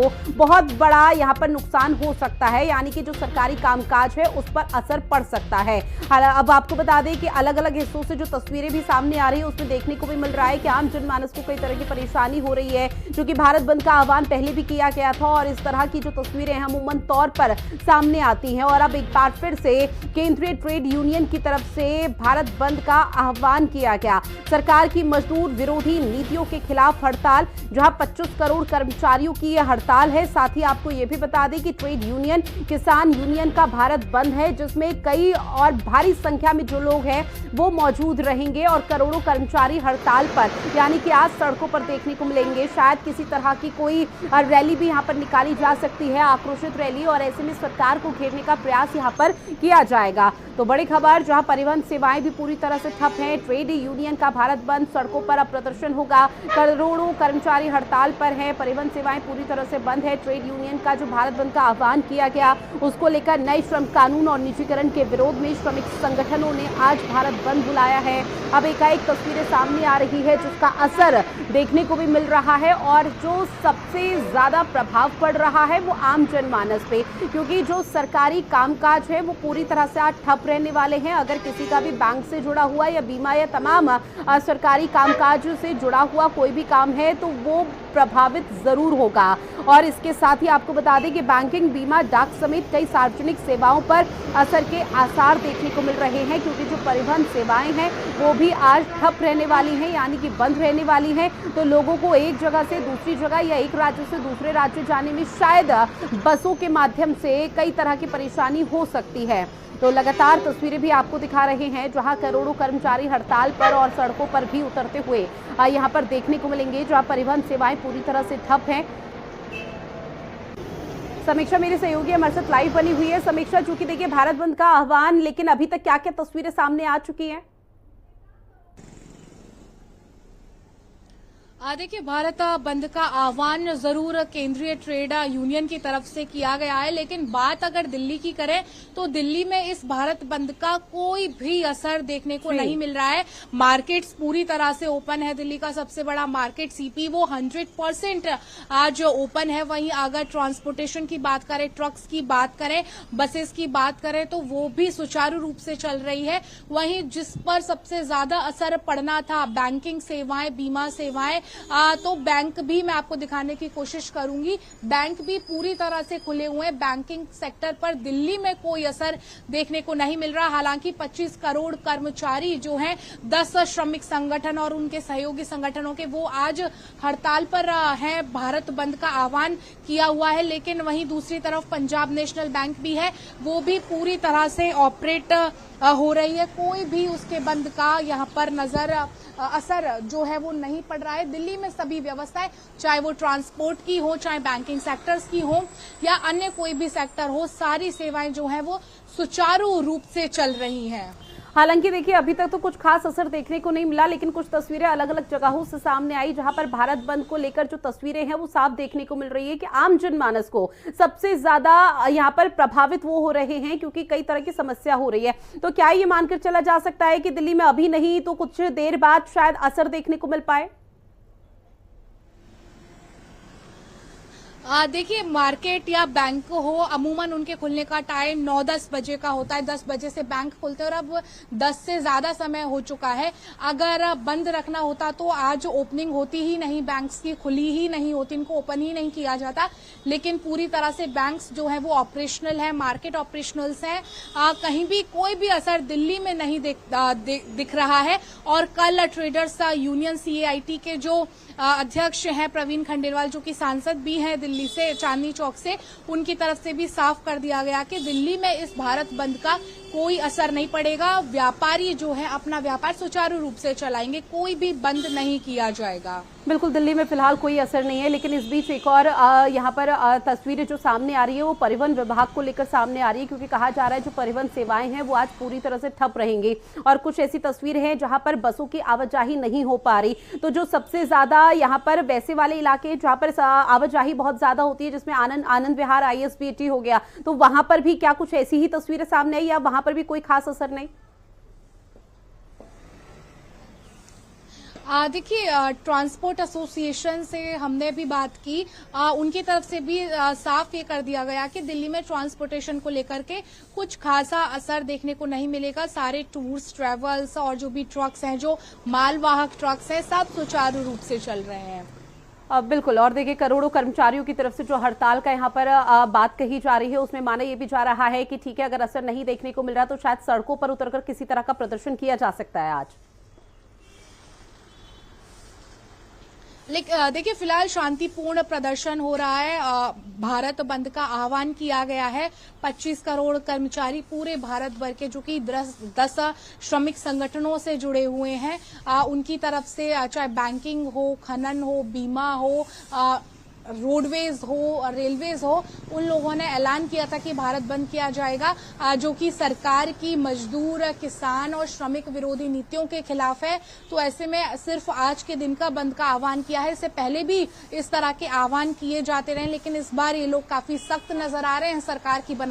को बहुत बड़ा यहाँ पर नुकसान हो सकता है, यानी कि जो सरकारी कामकाज है उस पर असर पड़ सकता है। अब आपको बता दें कि अलग अलग हिस्सों से जो तस्वीरें भी सामने आ रही है उसमें देखने को भी मिल रहा है कि आम जनमानस को कई तरह की परेशानी हो रही है, क्योंकि भारत बंद का आह्वान पहले भी किया गया था और इस तरह की जो तस्वीरें अमूमन तौर पर सामने आती हैं। और अब एक बार फिर से केंद्रीय ट्रेड यूनियन की तरफ से भारत बंद का आह्वान किया गया। सरकार की मजदूर विरोधी नीतियों के खिलाफ हड़ताल, जहां 25 करोड़ कर्मचारियों की यह हड़ताल है। साथ ही आपको यह भी बता दें कि ट्रेड यूनियन, किसान यूनियन का भारत बंद है, जिसमें कई और भारी संख्या में जो लोग हैं वो मौजूद रहेंगे और करोड़ों कर्मचारी हड़ताल पर, यानी कि आज सड़कों पर देखने को मिलेंगे। शायद किसी तरह की कोई रैली भी यहां पर निकाली जा सकती है, आक्रोशित रैली, और ऐसे में सरकार को घेरने का प्रयास यहां पर किया जाएगा। तो बड़ी खबर, जहां परिवहन सेवाएं भी पूरी तरह से ठप हैं, ट्रेड यूनियन का भारत बंद, सड़कों पर अब प्रदर्शन होगा, करोड़ों कर्मचारी हड़ताल पर हैं, परिवहन सेवाएं पूरी तरह से बंद है। ट्रेड यूनियन का जो भारत बंद का आह्वान किया गया उसको लेकर नए श्रम कानून और निजीकरण के विरोध में श्रमिक संगठनों ने आज भारत बंद बुलाया है। अब एकाएक तस्वीरें सामने आ रही है जिसका असर देखने को भी मिल रहा है, और जो सबसे ज्यादा प्रभाव पड़ रहा है वो आम जनमानस पे, क्योंकि जो सरकारी कामकाज है वो पूरी तरह से आज ठप रहने वाले हैं। अगर किसी का भी बैंक से जुड़ा हुआ या बीमा या तमाम सरकारी कामकाज से जुड़ा हुआ कोई भी काम है तो वो प्रभावित जरूर होगा। और इसके साथ ही आपको बता दें कि बैंकिंग, बीमा, डाक समेत कई सार्वजनिक सेवाओं पर असर के आसार देखने को मिल रहे हैं, क्योंकि जो परिवहन सेवाएं हैं वो भी आज ठप रहने वाली हैं, यानी कि बंद रहने वाली हैं। तो लोगों को एक जगह से दूसरी जगह या एक राज्य से दूसरे राज्य जाने में शायद बसों के माध्यम से कई तरह की परेशानी हो सकती है। तो लगातार तस्वीरें भी आपको दिखा रहे हैं जहां करोड़ों कर्मचारी हड़ताल पर और सड़कों पर भी उतरते हुए यहां पर देखने को मिलेंगे, जहां परिवहन सेवाएं पूरी तरह से ठप हैं। समीक्षा मेरे सहयोगी हमारे साथ लाइव बनी हुई है। समीक्षा, चूंकि देखिए भारत बंद का आह्वान, लेकिन अभी तक क्या क्या तस्वीरें सामने आ चुकी हैं? देखिए, भारत बंद का आह्वान जरूर केंद्रीय ट्रेड यूनियन की तरफ से किया गया है, लेकिन बात अगर दिल्ली की करें तो दिल्ली में इस भारत बंद का कोई भी असर देखने को नहीं मिल रहा है। मार्केट्स पूरी तरह से ओपन है। दिल्ली का सबसे बड़ा मार्केट सीपी वो 100% आज ओपन है। वहीं अगर ट्रांसपोर्टेशन की बात करें, ट्रक्स की बात करें, बसेस की बात करें तो वो भी सुचारू रूप से चल रही है। वहीं जिस पर सबसे ज्यादा असर पड़ना था, बैंकिंग सेवाएं, बीमा सेवाएं, तो बैंक भी मैं आपको दिखाने की कोशिश करूंगी, बैंक भी पूरी तरह से खुले हुए हैं। बैंकिंग सेक्टर पर दिल्ली में कोई असर देखने को नहीं मिल रहा। हालांकि 25 करोड़ कर्मचारी जो हैं, 10 श्रमिक संगठन और उनके सहयोगी संगठनों के, वो आज हड़ताल पर हैं, भारत बंद का आह्वान किया हुआ है। लेकिन वहीं दूसरी तरफ पंजाब नेशनल बैंक भी है, वो भी पूरी तरह से ऑपरेट हो रही है। कोई भी उसके बंद का यहाँ पर असर जो है वो नहीं पड़ रहा है। दिल्ली में सभी व्यवस्थाएं, चाहे वो ट्रांसपोर्ट की हो, चाहे बैंकिंग सेक्टर्स की हो या अन्य कोई भी सेक्टर हो, सारी सेवाएं जो है वो सुचारू रूप से चल रही हैं। हालांकि देखिए अभी तक तो कुछ खास असर देखने को नहीं मिला, लेकिन कुछ तस्वीरें अलग अलग जगहों से सामने आई जहां पर भारत बंद को लेकर जो तस्वीरें हैं वो साफ देखने को मिल रही है कि आम जनमानस को सबसे ज्यादा यहां पर प्रभावित वो हो रहे हैं, क्योंकि कई तरह की समस्या हो रही है। तो क्या ये मानकर चला जा सकता है कि दिल्ली में अभी नहीं तो कुछ देर बाद शायद असर देखने को मिल पाए? देखिए, मार्केट या बैंक हो, अमूमन उनके खुलने का टाइम 9-10 बजे का होता है। 10 बजे से बैंक खुलते हैं और अब 10 से ज्यादा समय हो चुका है। अगर बंद रखना होता तो आज ओपनिंग होती ही नहीं, बैंक्स की खुली ही नहीं होती, इनको ओपन ही नहीं किया जाता। लेकिन पूरी तरह से बैंक्स जो है वो ऑपरेशनल है, मार्केट ऑपरेशनल्स है। कहीं भी कोई भी असर दिल्ली में नहीं दिख रहा है। और कल ट्रेडर्स यूनियन CAIT के जो अध्यक्ष हैं प्रवीण खंडेलवाल, जो कि सांसद भी हैं दिल्ली से, चांदनी चौक से, उनकी तरफ से भी साफ कर दिया गया कि दिल्ली में इस भारत बंद का कोई असर नहीं पड़ेगा। व्यापारी जो है अपना व्यापार सुचारू रूप से चलाएंगे, कोई भी बंद नहीं किया जाएगा। बिल्कुल, दिल्ली में फिलहाल कोई असर नहीं है, लेकिन इस बीच एक और यहाँ पर तस्वीरें जो सामने आ रही है वो परिवहन विभाग को लेकर सामने आ रही है, क्योंकि कहा जा रहा है जो परिवहन सेवाएं हैं वो आज पूरी तरह से ठप रहेंगी। और कुछ ऐसी तस्वीरें हैं जहां पर बसों की आवाजाही नहीं हो पा रही। तो जो सबसे ज्यादा यहाँ पर वैसे वाले इलाके जहाँ पर आवाजाही बहुत ज्यादा होती है, जिसमें आनंद विहार ISBT हो गया, तो वहां पर भी क्या कुछ ऐसी ही तस्वीरें सामने आई या वहां पर भी कोई खास असर नहीं? देखिए, ट्रांसपोर्ट एसोसिएशन से हमने भी बात की। उनकी तरफ से भी साफ ये कर दिया गया कि दिल्ली में ट्रांसपोर्टेशन को लेकर के कुछ खासा असर देखने को नहीं मिलेगा। सारे टूर्स, ट्रेवल्स और जो भी ट्रक्स हैं, जो मालवाहक ट्रक्स हैं, सब सुचारू रूप से चल रहे हैं। बिल्कुल। और देखिए, करोड़ों कर्मचारियों की तरफ से जो हड़ताल का यहाँ पर बात कही जा रही है, उसमें माना यह भी जा रहा है कि ठीक है, अगर असर नहीं देखने को मिल रहा तो शायद सड़कों पर उतरकर किसी तरह का प्रदर्शन किया जा सकता है आज। देखिए, फिलहाल शांतिपूर्ण प्रदर्शन हो रहा है। भारत बंद का आह्वान किया गया है। 25 करोड़ कर्मचारी पूरे भारत भर के, जो कि 10 श्रमिक संगठनों से जुड़े हुए हैं, उनकी तरफ से, चाहे बैंकिंग हो, खनन हो, बीमा हो, रोडवेज हो और रेलवेज हो, उन लोगों ने ऐलान किया था कि भारत बंद किया जाएगा, जो कि सरकार की मजदूर, किसान और श्रमिक विरोधी नीतियों के खिलाफ है। तो ऐसे में सिर्फ आज के दिन का बंद का आह्वान किया है। इससे पहले भी इस तरह के आह्वान किए जाते रहे, लेकिन इस बार ये लोग काफी सख्त नजर आ रहे हैं सरकार की